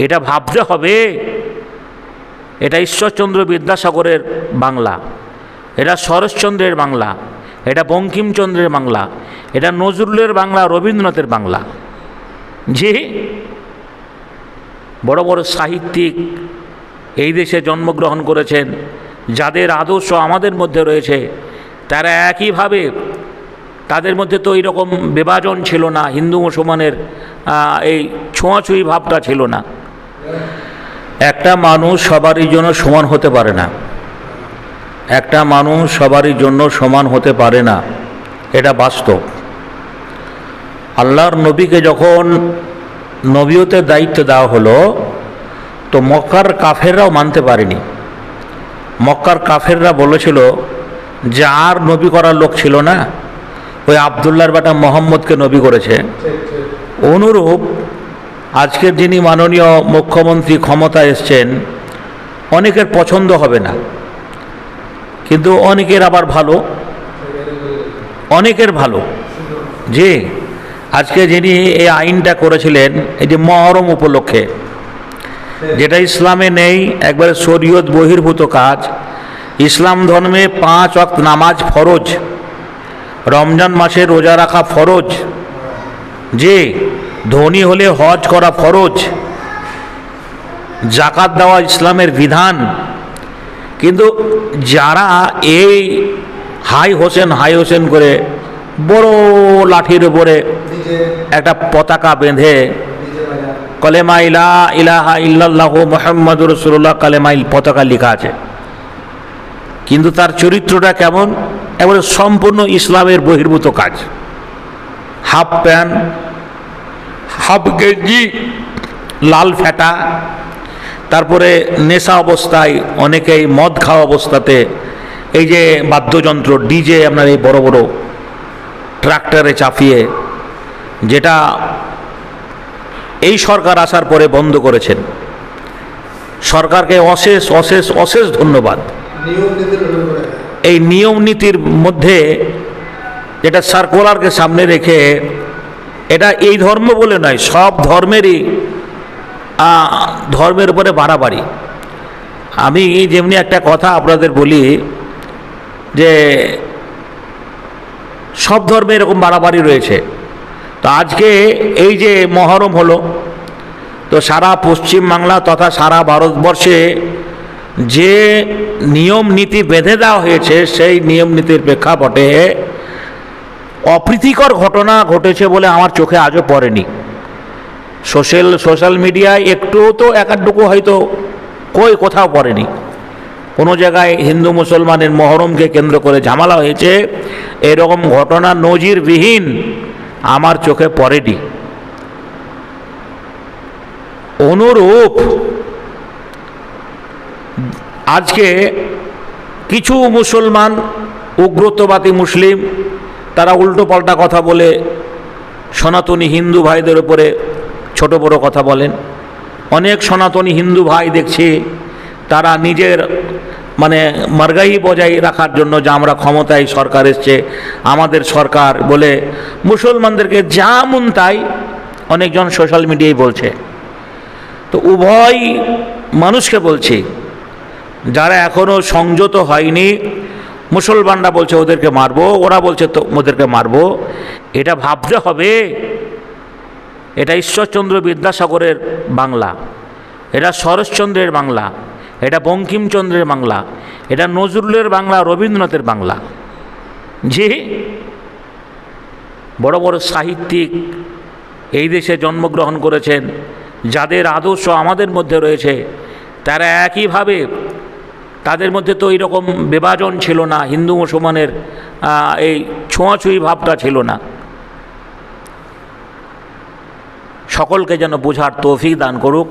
এটা ভাবতে হবে। এটা ঈশ্বরচন্দ্র বিদ্যাসাগরের বাংলা, এটা শরৎচন্দ্রের বাংলা, এটা বঙ্কিমচন্দ্রের বাংলা, এটা নজরুলের বাংলা, রবীন্দ্রনাথের বাংলা। যে বড় বড় সাহিত্যিক এই দেশে জন্মগ্রহণ করেছেন, যাদের আদর্শ আমাদের মধ্যে রয়েছে, তারা একইভাবে, তাদের মধ্যে তো এইরকম বিভাজন ছিল না, হিন্দু মুসলমানের এই ছোঁয়াছুঁয়ি ভাবটা ছিল না। একটা মানুষ সবারই জন্য সমান হতে পারে না, একটা মানুষ সবারই জন্য সমান হতে পারে না, এটা বাস্তব। আল্লাহর নবীকে যখন নবীয়তের দায়িত্ব দেওয়া হলো, তো মক্কার কাফেররাও মানতে পারেনি। মক্কার কাফেররা বলেছিল যে আর নবী করার লোক ছিল না, ওই আবদুল্লাহর বেটা মোহাম্মদকে নবী করেছে। অনুরূপ আজকের যিনি মাননীয় মুখ্যমন্ত্রী ক্ষমতায় এসছেন, অনেকের পছন্দ হবে না, কিন্তু অনেকের আবার ভালো, অনেকের ভালো। যে আজকে যিনি এই আইনটা করেছিলেন, এই যে মহরম উপলক্ষে, যেটা ইসলামে নেই, একবারে শরীয়ত বহির্ভূত কাজ। ইসলাম ধর্মে 5 ওয়াক্ত নামাজ ফরজ, রমজান মাসে রোজা রাখা ফরজ, যে ধনী হলে হজ করা ফরজ, জাকাত দেওয়া ইসলামের বিধান। কিন্তু যারা এই হাই হোসেন করে বড় লাঠির উপরে একটা পতাকা বেঁধে কলেমা ইলাহা ইল্লাল্লাহু মুহাম্মাদুর রাসূলুল্লাহ কালেমাইল পতাকা লেখা আছে, কিন্তু তার চরিত্রটা কেমন? এবারে সম্পূর্ণ ইসলামের বহির্ভূত কাজ। হাফ প্যান্ট, হাফ গেঞ্জি, লাল ফেটা, তারপরে নেশা অবস্থায়, অনেকেই মদ খাওয়া অবস্থাতে এই যে বাদ্যযন্ত্র ডিজে আপনার এই বড় বড় ট্রাক্টরে চাপিয়ে, যেটা এই সরকার আসার পরে বন্ধ করেছেন। সরকারকে অশেষ অশেষ অশেষ ধন্যবাদ। এই নিয়ম নীতির মধ্যে যেটা সার্কুলারকে সামনে রেখে, এটা এই ধর্ম বলে নয়, সব ধর্মেরই ধর্মের উপরে বাড়াবাড়ি। আমি যেমনি একটা কথা আপনাদের বলি যে সব ধর্মে এরকম বাড়াবাড়ি রয়েছে। তো আজকে এই যে মহরম হলো, তো সারা পশ্চিমবাংলা তথা সারা ভারতবর্ষে যে নিয়ম নীতি বেঁধে দেওয়া হয়েছে, সেই নিয়ম নীতির প্রেক্ষাপটে অপ্রীতিকর ঘটনা ঘটেছে বলে আমার চোখে আজও পড়েনি। সোশ্যাল মিডিয়ায় একটু তো একাডুকু হয়তো কোথাও পড়েনি, কোনো জায়গায় হিন্দু মুসলমানের মহরমকে কেন্দ্র করে ঝামেলা হয়েছে, এরকম ঘটনা নজিরবিহীন আমার চোখে পড়েনি। অনুরূপ আজকে কিছু মুসলমান, উগ্রতবাদী মুসলিম, তারা উল্টো পাল্টা কথা বলে সনাতনী হিন্দু ভাইদের উপরে ছোট বড় কথা বলেন। অনেক সনাতনী হিন্দু ভাই দেখছি তারা নিজের মার্গাহি বজায় রাখার জন্য, যে আমরা ক্ষমতায় সরকার এসছে, আমাদের সরকার বলে মুসলমানদেরকে যা মন তাই অনেকজন সোশ্যাল মিডিয়ায় বলছে। তো উভয় মানুষকে বলছি, যারা এখনও সংযত হয়নি, মুসলমানরা বলছে ওদেরকে মারবো, ওরা বলছে তো ওদেরকে মারবো, এটা ভাবতে হবে। এটা ঈশ্বরচন্দ্র বিদ্যাসাগরের বাংলা, এটা শরৎচন্দ্রের বাংলা, এটা বঙ্কিমচন্দ্রের বাংলা, এটা নজরুলের বাংলা, রবীন্দ্রনাথের বাংলা। যে বড় বড় সাহিত্যিক এই দেশে জন্মগ্রহণ করেছেন, যাদের আদর্শ আমাদের মধ্যে রয়েছে, তারা একইভাবে, তাদের মধ্যে তো এইরকম বিভাজন ছিল না, হিন্দু মুসলমানের এই ছোঁয়াছুঁয়ি ভাবটা ছিল না। সকলকে যেন বোঝার তৌফিক দান করুক।